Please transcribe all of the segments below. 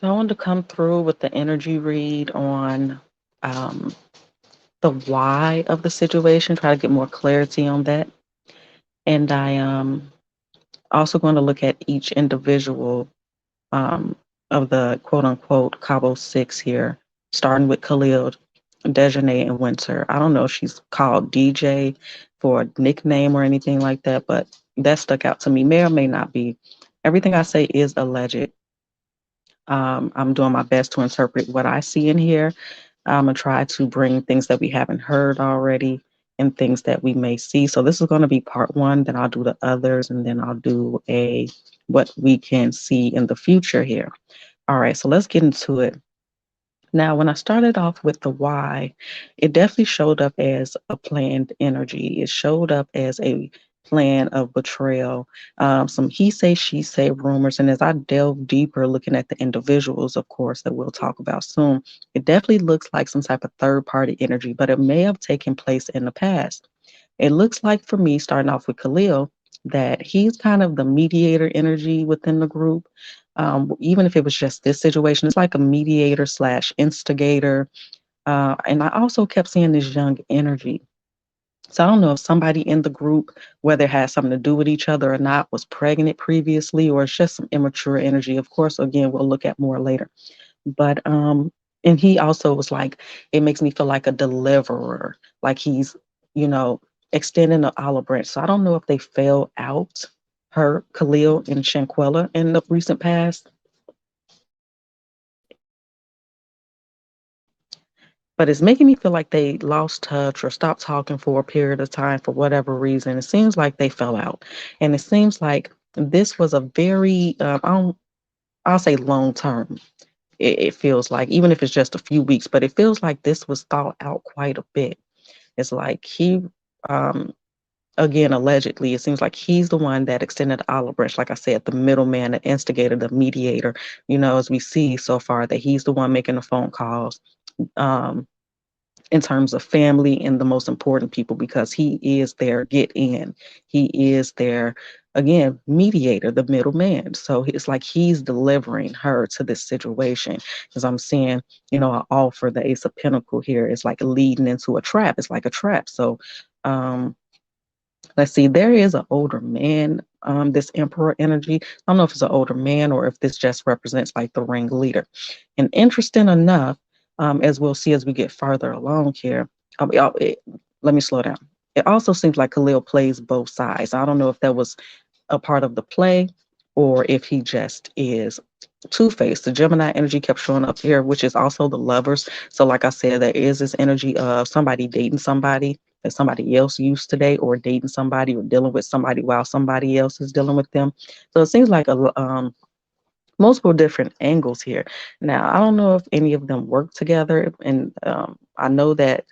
So I wanted to come through with the energy read on um, the why of the situation, try to get more clarity on that. And I also going to look at each individual um, of the quote unquote Cabo Six here, starting with Khalil, Dejanay, and Winter. I don't know if she's called DJ for a nickname or anything like that, but that stuck out to me. May or may not be. Everything I say is alleged. I'm doing my best to interpret what I see in here. I'm gonna try to bring things that we haven't heard already and things that we may see. So this is going to be part one. Then I'll do the others, and then I'll do a what we can see in the future here. All right, so let's get into it. Now, when I started off with the why, it definitely showed up as a planned energy. It showed up as a plan of betrayal, some he say, she say rumors. And as I delve deeper, looking at the individuals, of course, that we'll talk about soon, it definitely looks like some type of third party energy, but it may have taken place in the past. It looks like for me, starting off with Khalil, that he's kind of the mediator energy within the group. Even if it was just this situation, it's like a mediator slash instigator. And I also kept seeing this young energy. So I don't know if somebody in the group, whether it has something to do with each other or not, was pregnant previously, or it's just some immature energy. Of course, again, we'll look at more later. But and he also was like, it makes me feel like a deliverer, like he's, you know, extending the olive branch. So I don't know if they fell out, her, Khalil and Shanquella, in the recent past, but it's making me feel like they lost touch or stopped talking for a period of time for whatever reason. It seems like they fell out, and it seems like this was a very, I'll say long term. It feels like, even if it's just a few weeks, but it feels like this was thought out quite a bit. It's like he, um, again, allegedly, it seems like he's the one that extended the olive branch. Like I said, the middleman, the instigator, the mediator. As we see so far, that he's the one making the phone calls. Um, in terms of family and the most important people, because he is their get in. He is their, again, mediator, the middleman. So it's like he's delivering her to this situation. Because I'm seeing, an offer, the Ace of Pentacle here is like leading into a trap. It's like a trap. So um, let's see, there is an older man, this Emperor energy. I don't know if it's an older man or if this just represents like the ringleader. And interesting enough, as we'll see as we get farther along here, let me slow down. It also seems like Khalil plays both sides. I don't know if that was a part of the play or if he just is two-faced. The Gemini energy kept showing up here, which is also the lovers. So like I said, there is this energy of somebody dating somebody that somebody else used to date, or dating somebody or dealing with somebody while somebody else is dealing with them. So it seems like multiple different angles here. Now, I don't know if any of them work together, and I know that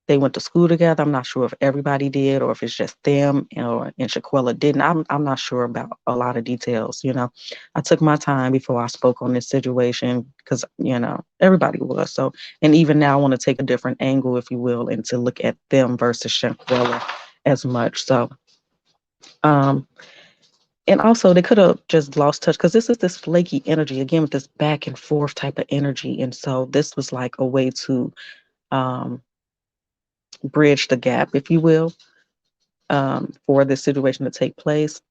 they went to school together. I'm not sure if everybody did or if it's just them, and Shaquella didn't. I'm not sure about a lot of details. I took my time before I spoke on this situation because everybody was. So, and even now, I want to take a different angle, if you will, and to look at them versus Shaquella as much. So, um, and also they could have just lost touch because this is this flaky energy again with this back and forth type of energy, and so this was like a way to um bridge the gap, if you will, for this situation to take place.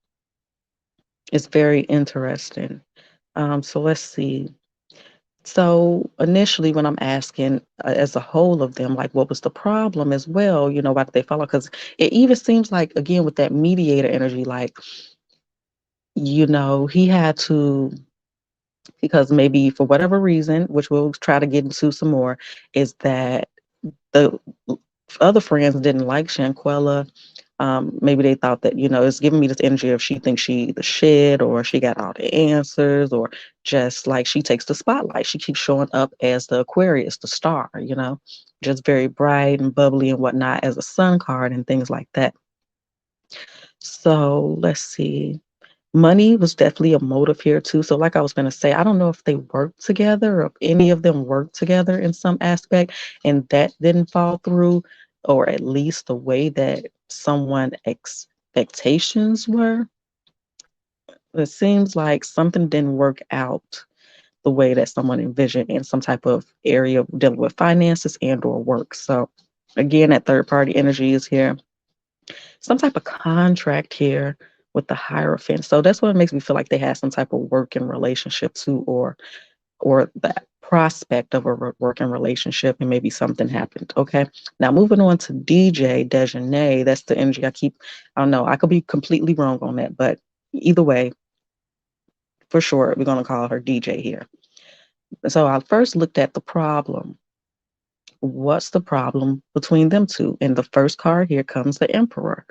It's very interesting. So let's see. So initially, when I'm asking as a whole of them, like what was the problem as well, why did they follow? Because it even seems like, again, with that mediator energy, like, he had to, because maybe for whatever reason, which we'll try to get into some more, is that the other friends didn't like Shanquella. Maybe they thought that, it's giving me this energy of she thinks she the shit, or she got all the answers, or just like she takes the spotlight. She keeps showing up as the Aquarius, the star, just very bright and bubbly and whatnot as a sun card and things like that. So let's see. Money was definitely a motive here too. So, like I was going to say, I don't know if they worked together or if any of them worked together in some aspect, and that didn't fall through, or at least the way that someone expectations were. It seems like something didn't work out the way that someone envisioned in some type of area dealing with finances and or work. So again, that third party energy is here. Some type of contract here with the Hierophant. So that's what makes me feel like they had some type of working relationship too, or the prospect of a working relationship, and maybe something happened. Okay. Now moving on to DJ Dejanay, that's the energy I don't know, I could be completely wrong on that, but either way, for sure, we're going to call her DJ here. So I first looked at the problem. What's the problem between them two? And the first card here comes the Emperor.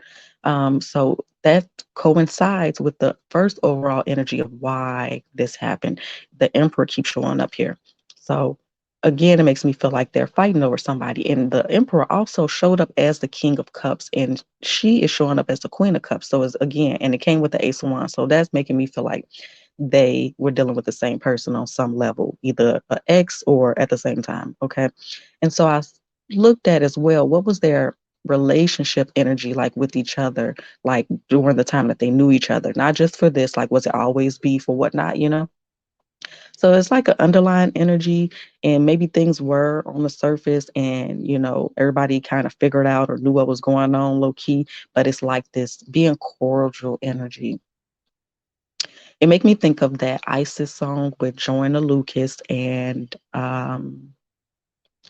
So that coincides with the first overall energy of why this happened. The Emperor keeps showing up here. So again, it makes me feel like they're fighting over somebody. And the Emperor also showed up as the King of Cups, and she is showing up as the Queen of Cups. So it's again, and it came with the Ace of Wands. So that's making me feel like they were dealing with the same person on some level, either an ex or at the same time. Okay. And so looked at as well, what was their relationship energy like with each other, like during the time that they knew each other, not just for this, like was it always beef or whatnot. So it's like an underlying energy, and maybe things were on the surface and, everybody kind of figured out or knew what was going on low key, but it's like this being cordial energy. It make me think of that Isis song with Joyner Lucas and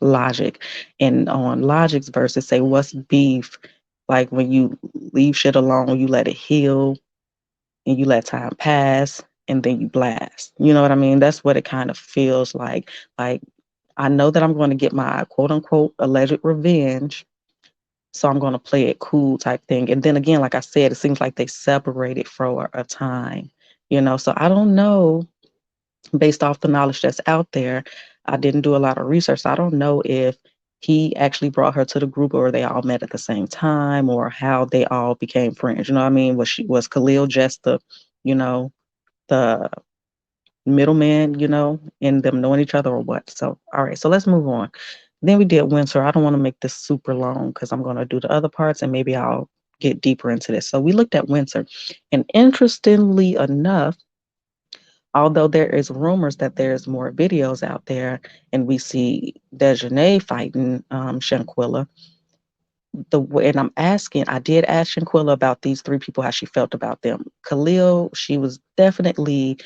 Logic. And on Logic's verse, it say, "What's beef? Like when you leave shit alone, you let it heal and you let time pass and then you blast." You know what I mean? That's what it kind of feels like. Like, I know that I'm going to get my quote unquote alleged revenge. So I'm going to play it cool type thing. And then again, like I said, it seems like they separated for a time, So I don't know, based off the knowledge that's out there. I didn't do a lot of research. So I don't know if he actually brought her to the group or they all met at the same time or how they all became friends. You know what I mean? Was Khalil just you know, the middleman, in them knowing each other or what? So all right, so let's move on. Then we did Winter. I don't want to make this super long because I'm going to do the other parts and maybe I'll get deeper into this. So we looked at Winter, and interestingly enough, although there is rumors that there's more videos out there and we see Dejanay fighting Shanquella, and I did ask Shanquella about these three people, how she felt about them. Khalil, she was definitely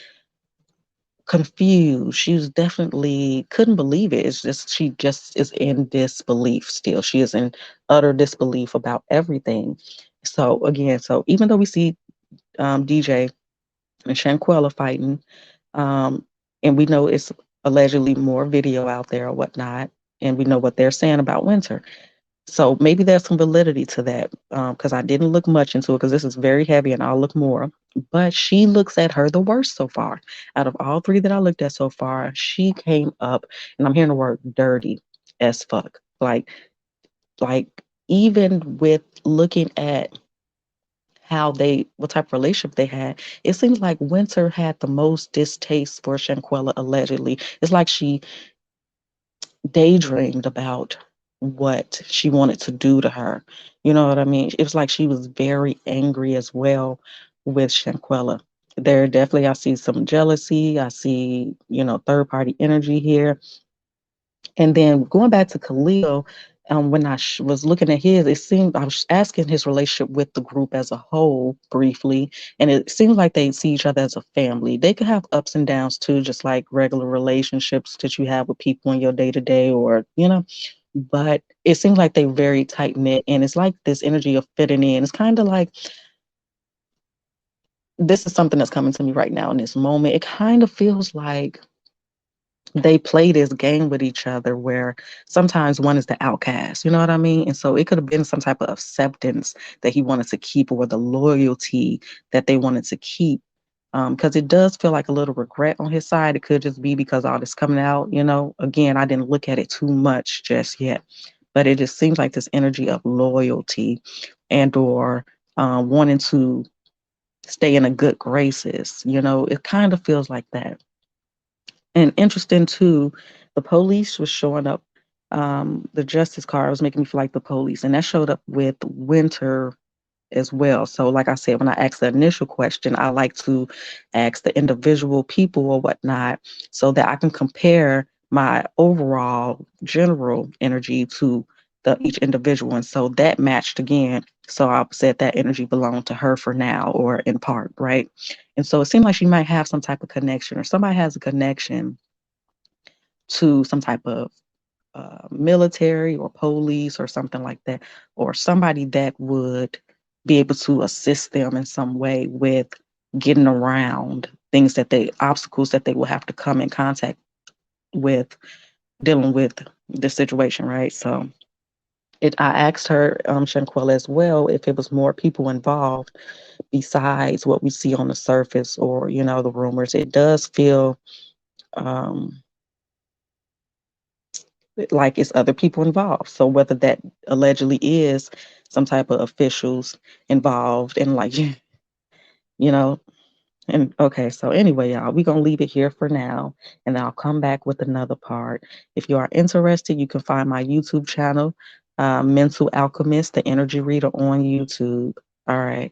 confused. She was definitely couldn't believe it. It's just she just is in disbelief still. She is in utter disbelief about everything. So again, so even though we see DJ and Shanquella fighting, um, and we know it's allegedly more video out there or whatnot, and we know what they're saying about Winter. So maybe there's some validity to that, because I didn't look much into it because this is very heavy and I'll look more. But she looks at her the worst so far. Out of all three that I looked at so far, she came up, and I'm hearing the word dirty as fuck. Like even with looking at what type of relationship they had, it seems like Winter had the most distaste for Shanquella allegedly. It's like she daydreamed about what she wanted to do to her. You know what I mean? It was like she was very angry as well with Shanquella. There definitely I see some jealousy. I see, third party energy here. And then going back to Khalil, when I was looking at his, it seemed I was asking his relationship with the group as a whole briefly, and it seems like they see each other as a family. They could have ups and downs too, just like regular relationships that you have with people in your day to day, or But it seems like they're very tight knit, and it's like this energy of fitting in. It's kind of like this is something that's coming to me right now in this moment. It kind of feels like they play this game with each other where sometimes one is the outcast, you know what I mean? And so it could have been some type of acceptance that he wanted to keep, or the loyalty that they wanted to keep. Because it does feel like a little regret on his side. It could just be because all this coming out, Again, I didn't look at it too much just yet, but it just seems like this energy of loyalty and or wanting to stay in a good graces. It kind of feels like that. And interesting too, the police was showing up. The justice card was making me feel like the police, and that showed up with Winter as well. So, like I said, when I ask the initial question, I like to ask the individual people or whatnot so that I can compare my overall general energy to each individual. And so that matched again. So I said that energy belonged to her for now or in part, right? And so it seemed like she might have some type of connection or somebody has a connection to some type of military or police or something like that, or somebody that would be able to assist them in some way with getting around things that obstacles that they will have to come in contact with dealing with the situation, right? So I asked her, Shanquella, as well, if it was more people involved besides what we see on the surface or, the rumors. It does feel um, like it's other people involved. So whether that allegedly is some type of officials involved and like, you know, and okay, so anyway, y'all, we're gonna leave it here for now, and I'll come back with another part. If you are interested, you can find my YouTube channel, Mental Alchemist, the Energy Reader on YouTube. All right.